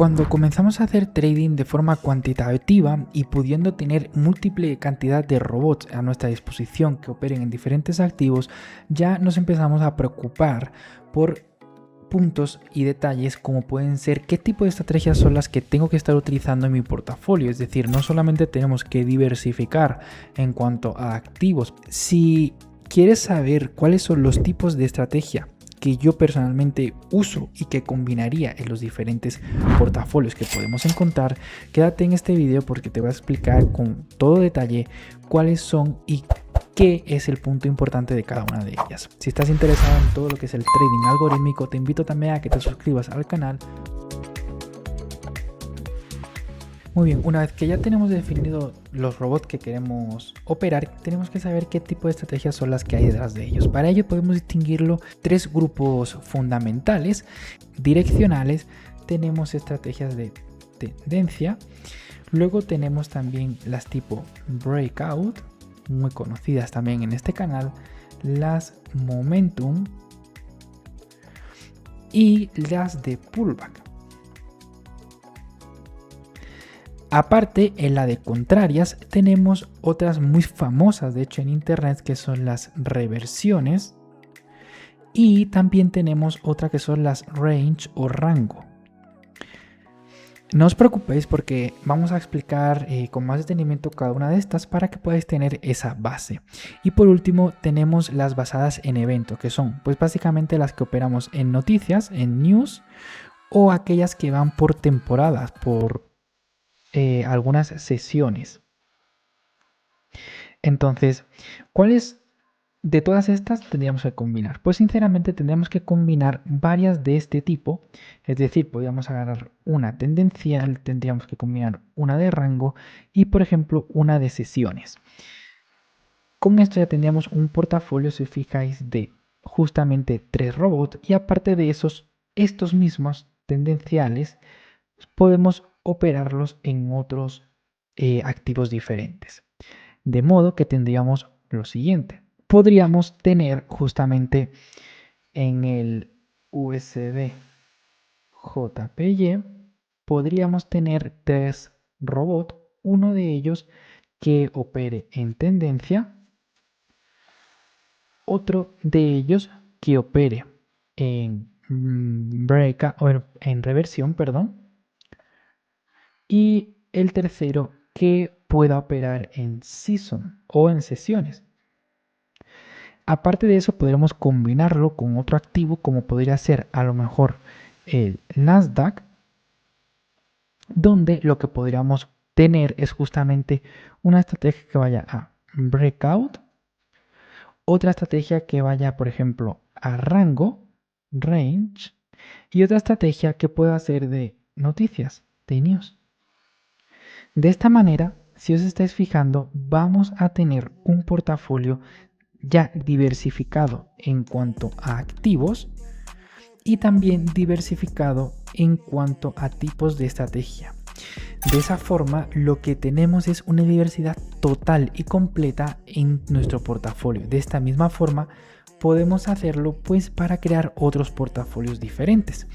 Cuando comenzamos a hacer trading de forma cuantitativa y pudiendo tener múltiple cantidad de robots a nuestra disposición que operen en diferentes activos, ya nos empezamos a preocupar por puntos y detalles como pueden ser qué tipo de estrategias son las que tengo que estar utilizando en mi portafolio. Es decir, no solamente tenemos que diversificar en cuanto a activos. Si quieres saber cuáles son los tipos de estrategia que yo personalmente uso y que combinaría en los diferentes portafolios que podemos encontrar, quédate en este video porque te voy a explicar con todo detalle cuáles son y qué es el punto importante de cada una de ellas. Si estás interesado en todo lo que es el trading algorítmico, te invito también a que te suscribas al canal. Muy bien, una vez que ya tenemos definido los robots que queremos operar, tenemos que saber qué tipo de estrategias son las que hay detrás de ellos. Para ello podemos distinguirlo tres grupos fundamentales, direccionales. Tenemos estrategias de tendencia, luego tenemos también las tipo breakout, muy conocidas también en este canal, las momentum y las de pullback. Aparte, en la de contrarias tenemos otras muy famosas, de hecho en internet, que son las reversiones, y también tenemos otra que son las range o rango. No os preocupéis porque vamos a explicar con más detenimiento cada una de estas para que podáis tener esa base. Y por último tenemos las basadas en evento, que son pues básicamente las que operamos en noticias, en news, o aquellas que van por temporadas, por algunas sesiones. Entonces, ¿cuáles de todas estas tendríamos que combinar? Pues sinceramente tendríamos que combinar varias de este tipo, es decir, podríamos agarrar una tendencial, tendríamos que combinar una de rango y por ejemplo una de sesiones. Con esto ya tendríamos un portafolio, si os fijáis, de justamente 3 robots, y aparte de estos mismos tendenciales podemos operarlos en otros activos diferentes. De modo que tendríamos lo siguiente. Podríamos tener justamente en el USD JPY, podríamos tener 3 robots, uno de ellos que opere en tendencia, otro de ellos que opere en en reversión, perdón, y el tercero que pueda operar en season o en sesiones. Aparte de eso, podríamos combinarlo con otro activo como podría ser a lo mejor el Nasdaq, donde lo que podríamos tener es justamente una estrategia que vaya a breakout, otra estrategia que vaya por ejemplo a rango, range, y otra estrategia que pueda ser de noticias, de news. De esta manera, si os estáis fijando, vamos a tener un portafolio ya diversificado en cuanto a activos y también diversificado en cuanto a tipos de estrategia. De esa forma, lo que tenemos es una diversidad total y completa en nuestro portafolio. De esta misma forma, podemos hacerlo pues para crear otros portafolios diferentes.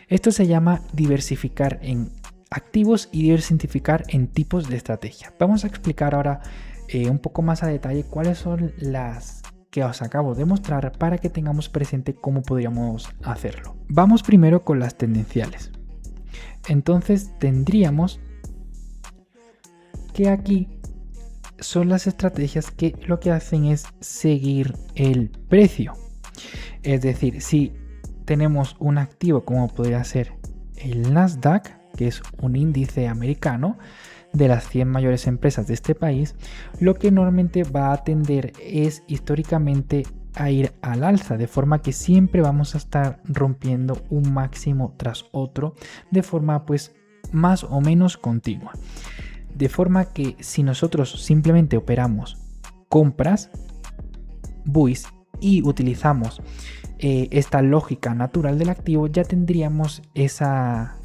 Esto se llama diversificar en activos y diversificar en tipos de estrategia. Vamos a explicar ahora un poco más a detalle cuáles son las que os acabo de mostrar para que tengamos presente cómo podríamos hacerlo. Vamos primero con las tendenciales. Entonces tendríamos que aquí son las estrategias que lo que hacen es seguir el precio. Es decir, si tenemos un activo como podría ser el Nasdaq, que es un índice americano de las 100 mayores empresas de este país, lo que normalmente va a tender es históricamente a ir al alza, de forma que siempre vamos a estar rompiendo un máximo tras otro de forma pues más o menos continua. De forma que si nosotros simplemente operamos compras, buys, y utilizamos esta lógica natural del activo, ya tendríamos esa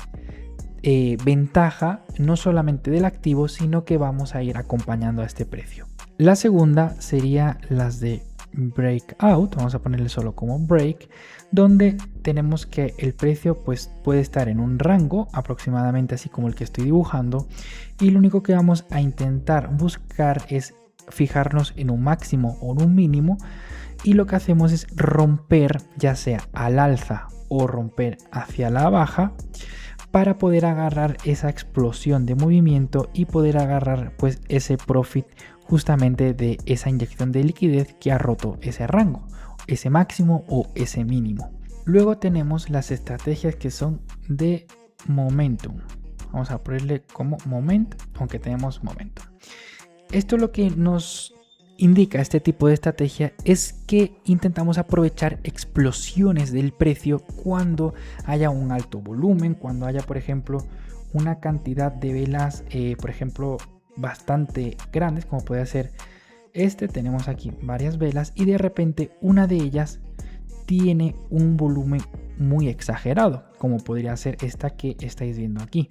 ventaja no solamente del activo, sino que vamos a ir acompañando a este precio. La segunda sería las de breakout, vamos a ponerle solo como break, donde tenemos que el precio pues puede estar en un rango aproximadamente así como el que estoy dibujando, y lo único que vamos a intentar buscar es fijarnos en un máximo o en un mínimo, y lo que hacemos es romper ya sea al alza o romper hacia la baja para poder agarrar esa explosión de movimiento y poder agarrar pues ese profit justamente de esa inyección de liquidez que ha roto ese rango, ese máximo o ese mínimo. Luego tenemos las estrategias que son de momentum. Vamos a ponerle como moment, aunque tenemos momentum. Esto lo que nos indica este tipo de estrategia es que intentamos aprovechar explosiones del precio cuando haya un alto volumen, cuando haya por ejemplo una cantidad de velas por ejemplo bastante grandes, como puede ser tenemos aquí varias velas y de repente una de ellas tiene un volumen muy exagerado, como podría ser esta que estáis viendo aquí.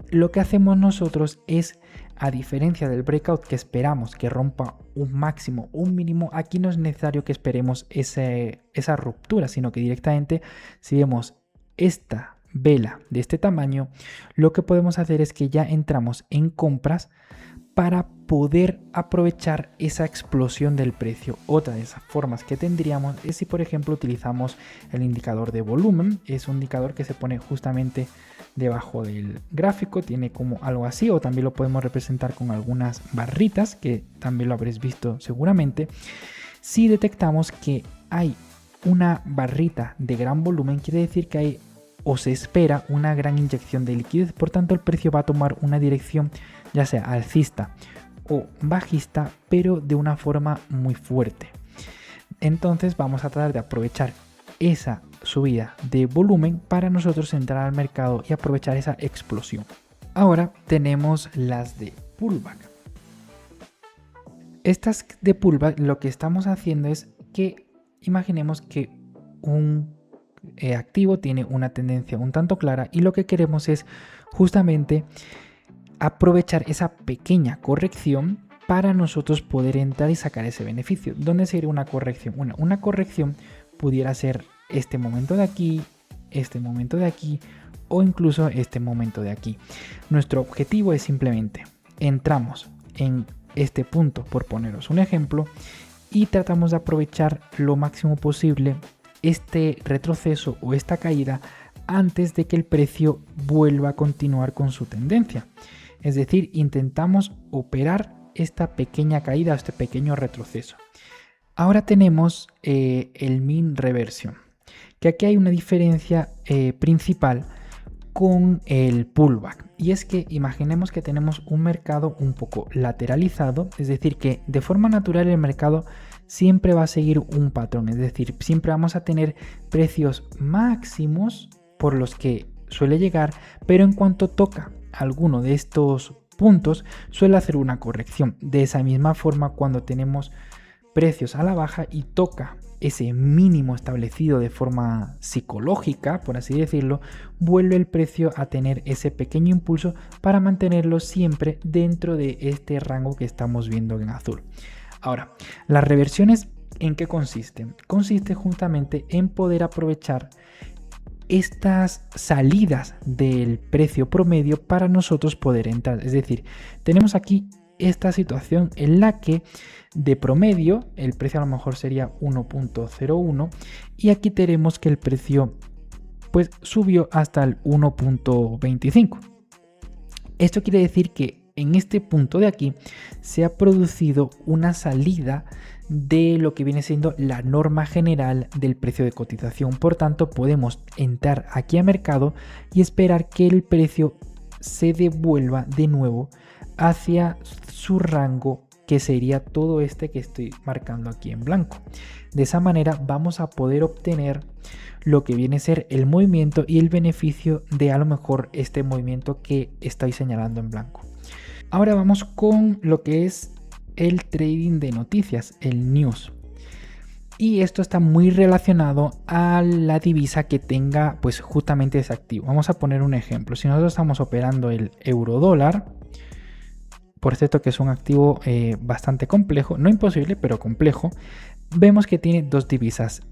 Lo que hacemos nosotros es, a diferencia del breakout que esperamos que rompa un máximo, un mínimo, aquí no es necesario que esperemos esa ruptura, sino que directamente si vemos esta vela de este tamaño, lo que podemos hacer es que ya entramos en compras para poder aprovechar esa explosión del precio. Otra de esas formas que tendríamos es si por ejemplo utilizamos el indicador de volumen. Es un indicador que se pone justamente debajo del gráfico, tiene como algo así, o también lo podemos representar con algunas barritas que también lo habréis visto seguramente. Si detectamos que hay una barrita de gran volumen, quiere decir que hay o se espera una gran inyección de liquidez, por tanto el precio va a tomar una dirección ya sea alcista o bajista, pero de una forma muy fuerte. Entonces vamos a tratar de aprovechar esa subida de volumen para nosotros entrar al mercado y aprovechar esa explosión. Ahora tenemos las de pullback. Estas de pullback lo que estamos haciendo es que imaginemos que un activo tiene una tendencia un tanto clara y lo que queremos es justamente aprovechar esa pequeña corrección para nosotros poder entrar y sacar ese beneficio. ¿Dónde sería una corrección? Una corrección pudiera ser este momento de aquí, este momento de aquí o incluso este momento de aquí. Nuestro objetivo es simplemente entramos en este punto, por poneros un ejemplo, y tratamos de aprovechar lo máximo posible este retroceso o esta caída antes de que el precio vuelva a continuar con su tendencia. Es decir, intentamos operar esta pequeña caída, este pequeño retroceso. Ahora tenemos el mean reversion, que aquí hay una diferencia principal con el pullback, y es que imaginemos que tenemos un mercado un poco lateralizado, es decir, que de forma natural el mercado siempre va a seguir un patrón, es decir, siempre vamos a tener precios máximos por los que suele llegar, pero en cuanto toca alguno de estos puntos suele hacer una corrección. De esa misma forma, cuando tenemos precios a la baja y toca ese mínimo establecido de forma psicológica, por así decirlo, vuelve el precio a tener ese pequeño impulso para mantenerlo siempre dentro de este rango que estamos viendo en azul. Ahora, las reversiones, ¿en qué consisten? Consiste justamente en poder aprovechar estas salidas del precio promedio para nosotros poder entrar. Es decir, tenemos aquí esta situación en la que de promedio el precio a lo mejor sería 1.01 y aquí tenemos que el precio pues subió hasta el 1.25. Esto quiere decir que en este punto de aquí se ha producido una salida de lo que viene siendo la norma general del precio de cotización. Por tanto, podemos entrar aquí a mercado y esperar que el precio se devuelva de nuevo hacia su rango, que sería todo este que estoy marcando aquí en blanco. De esa manera vamos a poder obtener lo que viene a ser el movimiento y el beneficio de a lo mejor este movimiento que estoy señalando en blanco. Ahora vamos con lo que es el trading de noticias, el news. Y esto está muy relacionado a la divisa que tenga pues justamente ese activo. Vamos a poner un ejemplo. Si nosotros estamos operando el euro dólar, por cierto que es un activo bastante complejo, no imposible, pero complejo. vemos que tiene dos divisas,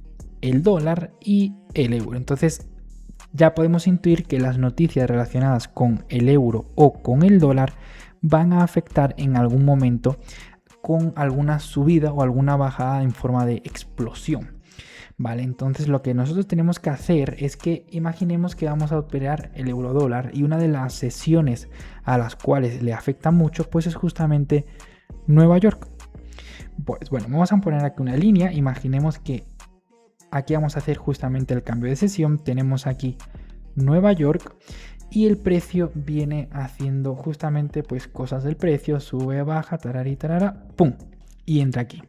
el dólar y el euro. Entonces ya podemos intuir que las noticias relacionadas con el euro o con el dólar van a afectar en algún momento con alguna subida o alguna bajada en forma de explosión. Vale, entonces lo que nosotros tenemos que hacer es que imaginemos que vamos a operar el euro dólar y una de las sesiones a las cuales le afecta mucho pues es justamente Nueva York. Pues bueno, vamos a poner aquí una línea. Imaginemos que aquí vamos a hacer justamente el cambio de sesión. Tenemos aquí Nueva York y el precio viene haciendo justamente pues cosas del precio, sube, baja, tarari, tarara, pum, y entra aquí.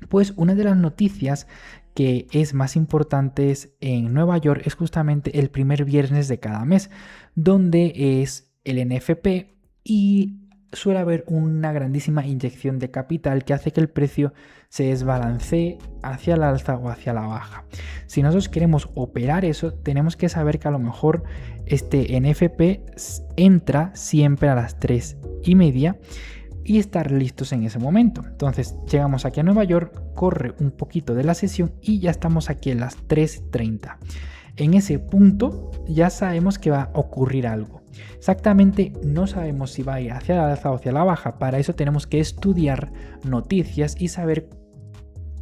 Pues una de las noticias que es más importantes en Nueva York es justamente el primer viernes de cada mes, donde es el NFP y suele haber una grandísima inyección de capital que hace que el precio se desbalancee hacia el alza o hacia la baja. Si nosotros queremos operar eso, tenemos que saber que a lo mejor este NFP entra siempre a las 3:30 y estar listos en ese momento. Entonces llegamos aquí a Nueva York, corre un poquito de la sesión y ya estamos aquí en las 3:30. En ese punto ya sabemos que va a ocurrir algo. Exactamente no sabemos si va a ir hacia la alza o hacia la baja. Para eso tenemos que estudiar noticias y saber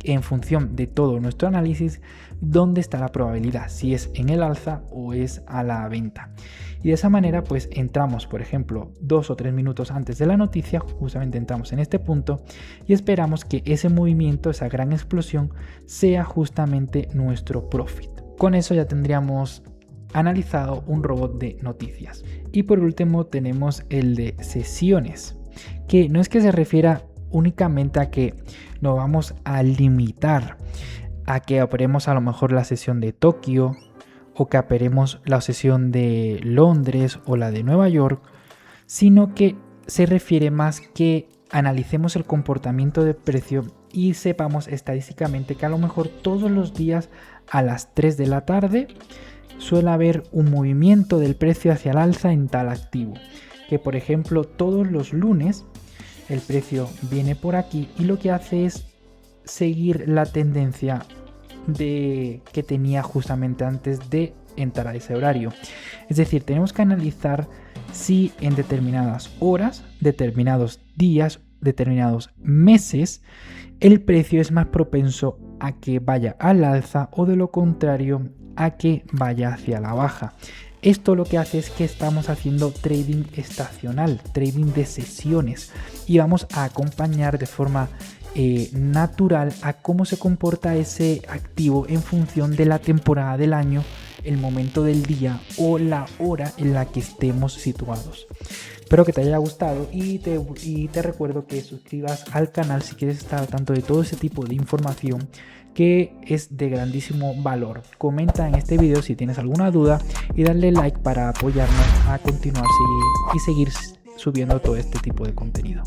en función de todo nuestro análisis dónde está la probabilidad, si es en el alza o es a la venta. Y de esa manera pues entramos, por ejemplo, 2 o 3 minutos antes de la noticia, justamente entramos en este punto y esperamos que ese movimiento, esa gran explosión, sea justamente nuestro profit. Con eso ya tendríamos analizado un robot de noticias. Y por último tenemos el de sesiones, que no es que se refiera únicamente a que nos vamos a limitar a que operemos a lo mejor la sesión de Tokio o que operemos la sesión de Londres o la de Nueva York, sino que se refiere más que analicemos el comportamiento del precio y sepamos estadísticamente que a lo mejor todos los días a las 3 de la tarde suele haber un movimiento del precio hacia el alza en tal activo, que por ejemplo todos los lunes el precio viene por aquí y lo que hace es seguir la tendencia que tenía justamente antes de entrar a ese horario. Es decir, tenemos que analizar si en determinadas horas, determinados días, determinados meses, el precio es más propenso a que vaya al alza o de lo contrario a que vaya hacia la baja. Esto lo que hace es que estamos haciendo trading estacional, trading de sesiones y vamos a acompañar de forma natural a cómo se comporta ese activo en función de la temporada del año, el momento del día o la hora en la que estemos situados. Espero que te haya gustado y te recuerdo que suscribas al canal si quieres estar al tanto de todo ese tipo de información que es de grandísimo valor. Comenta en este video si tienes alguna duda y dale like para apoyarnos a continuar y seguir subiendo todo este tipo de contenido.